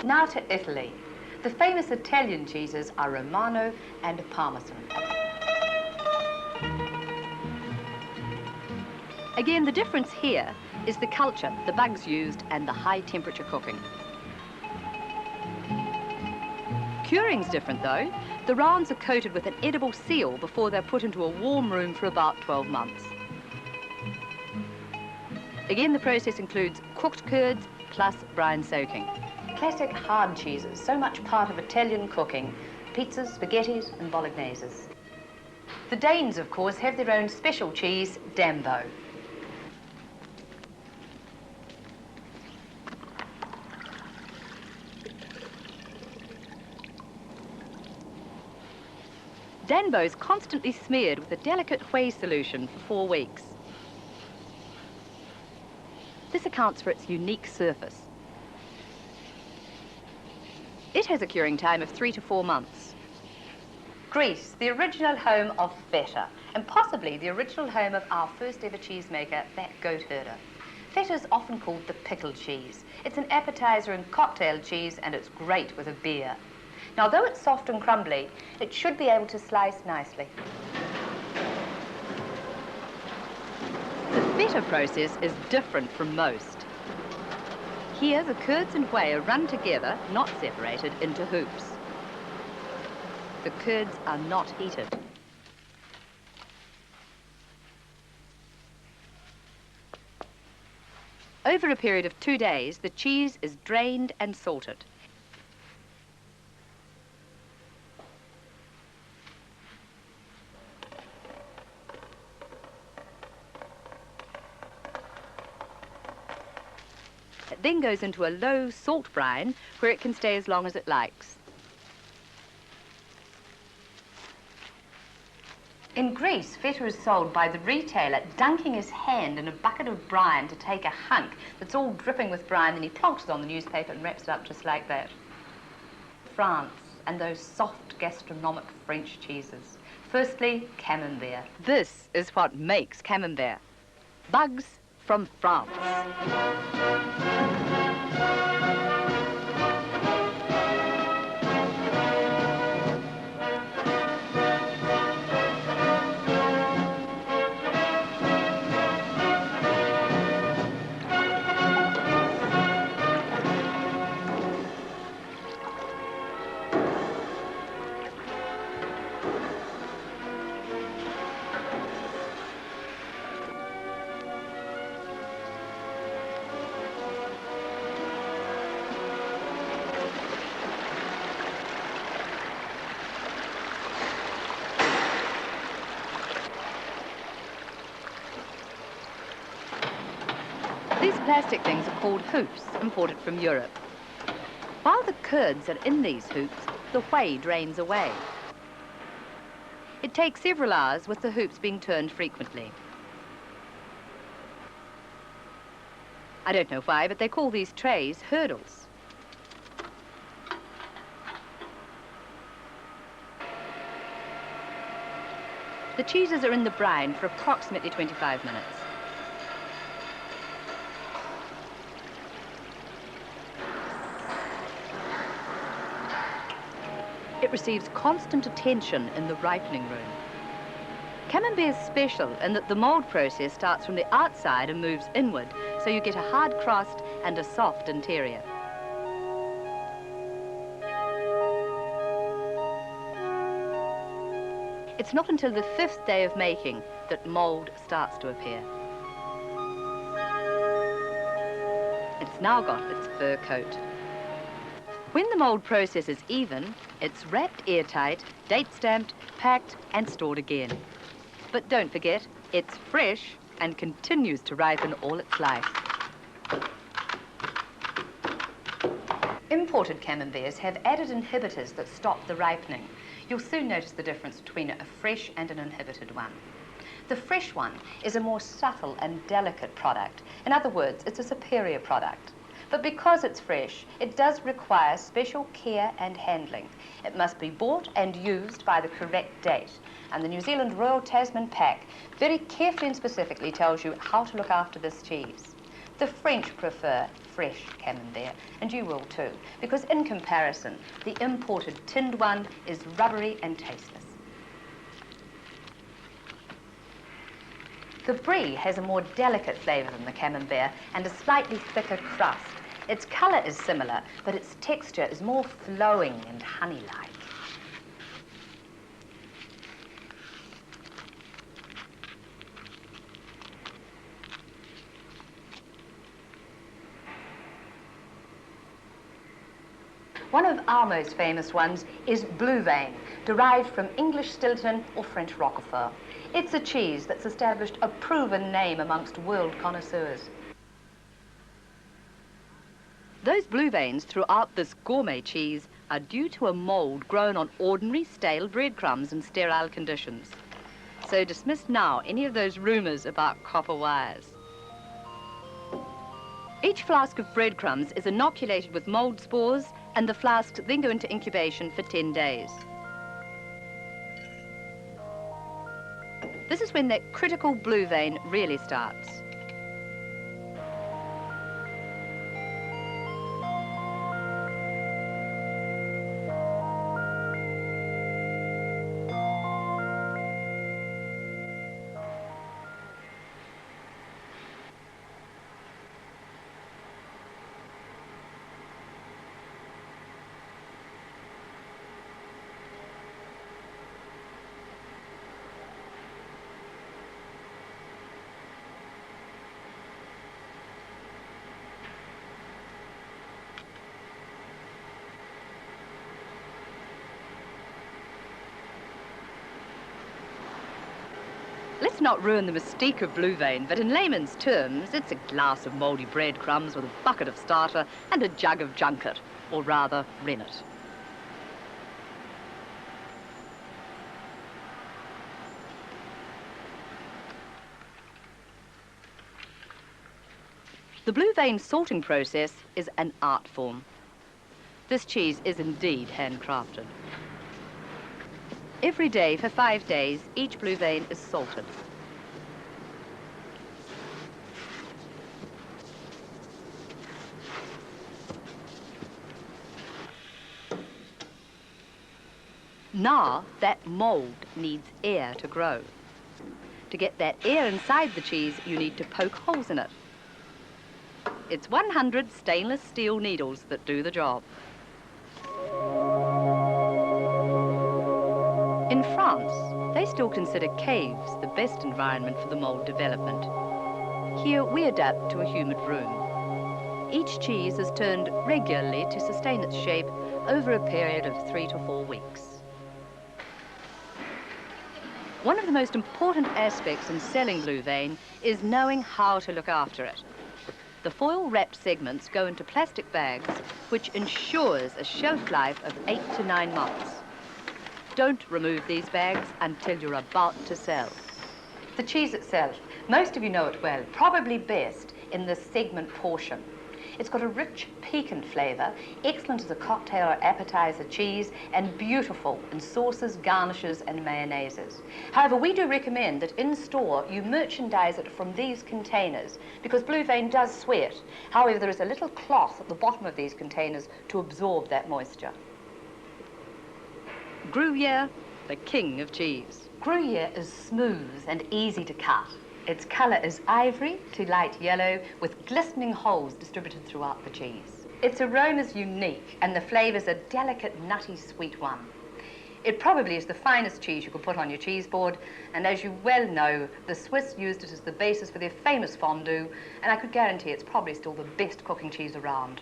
Now to Italy. The famous Italian cheeses are Romano and Parmesan. Again, the difference here is the culture, the bugs used, and the high temperature cooking. Curing's different though. The rounds are coated with an edible seal before they're put into a warm room for about 12 months. Again, the process includes cooked curds plus brine soaking. Classic hard cheeses, so much part of Italian cooking. Pizzas, spaghettis and bologneses. The Danes, of course, have their own special cheese, Dambo. Dambo is constantly smeared with a delicate whey solution for 4 weeks. This accounts for its unique surface. It has a curing time of 3 to 4 months. Greece, the original home of feta, and possibly the original home of our first ever cheesemaker, that goat herder. Feta is often called the pickled cheese. It's an appetizer and cocktail cheese, and it's great with a beer. Now, though it's soft and crumbly, it should be able to slice nicely. The feta process is different from most. Here, the curds and whey are run together, not separated, into hoops. The curds are not heated. Over a period of 2 days, the cheese is drained and salted. It then goes into a low salt brine where it can stay as long as it likes. In Greece, feta is sold by the retailer dunking his hand in a bucket of brine to take a hunk that's all dripping with brine, and he plonks it on the newspaper and wraps it up just like that. France and those soft gastronomic French cheeses. Firstly, camembert. This is what makes camembert. Bugs from France. These plastic things are called hoops, imported from Europe. While the curds are in these hoops, the whey drains away. It takes several hours with the hoops being turned frequently. I don't know why, but they call these trays hurdles. The cheeses are in the brine for approximately 25 minutes. It receives constant attention in the ripening room. Camembert is special in that the mould process starts from the outside and moves inward, so you get a hard crust and a soft interior. It's not until the 5th day of making that mould starts to appear. It's now got its fur coat. When the mould process is even, it's wrapped airtight, date-stamped, packed and stored again. But don't forget, it's fresh and continues to ripen all its life. Imported camemberts have added inhibitors that stop the ripening. You'll soon notice the difference between a fresh and an inhibited one. The fresh one is a more subtle and delicate product. In other words, it's a superior product. But because it's fresh, it does require special care and handling. It must be bought and used by the correct date. And the New Zealand Royal Tasman Pack very carefully and specifically tells you how to look after this cheese. The French prefer fresh camembert, and you will too, because in comparison, the imported tinned one is rubbery and tasteless. The brie has a more delicate flavour than the camembert and a slightly thicker crust. Its colour is similar, but its texture is more flowing and honey-like. One of our most famous ones is blue vein, derived from English Stilton or French Roquefort. It's a cheese that's established a proven name amongst world connoisseurs. Those blue veins throughout this gourmet cheese are due to a mould grown on ordinary stale breadcrumbs in sterile conditions. So dismiss now any of those rumours about copper wires. Each flask of breadcrumbs is inoculated with mould spores, and the flasks then go into incubation for 10 days. This is when that critical blue vein really starts. Let's not ruin the mystique of blue vein, but in layman's terms, it's a glass of mouldy breadcrumbs with a bucket of starter and a jug of junket, or rather, rennet. The blue vein salting process is an art form. This cheese is indeed handcrafted. Every day for 5 days, each blue vein is salted. Now, that mould needs air to grow. To get that air inside the cheese, you need to poke holes in it. It's 100 stainless steel needles that do the job. In France, they still consider caves the best environment for the mould development. Here, we adapt to a humid room. Each cheese is turned regularly to sustain its shape over a period of 3 to 4 weeks. One of the most important aspects in selling blue vein is knowing how to look after it. The foil-wrapped segments go into plastic bags, which ensures a shelf life of 8 to 9 months. Don't remove these bags until you're about to sell. The cheese itself, most of you know it well, probably best in the segment portion. It's got a rich, piquant flavour, excellent as a cocktail or appetizer cheese, and beautiful in sauces, garnishes and mayonnaises. However, we do recommend that in store you merchandise it from these containers, because blue vein does sweat. However, there is a little cloth at the bottom of these containers to absorb that moisture. Gruyere, the king of cheese. Gruyere is smooth and easy to cut. Its colour is ivory to light yellow with glistening holes distributed throughout the cheese. Its aroma is unique and the flavour's a delicate, nutty, sweet one. It probably is the finest cheese you could put on your cheese board, and as you well know, the Swiss used it as the basis for their famous fondue, and I could guarantee it's probably still the best cooking cheese around.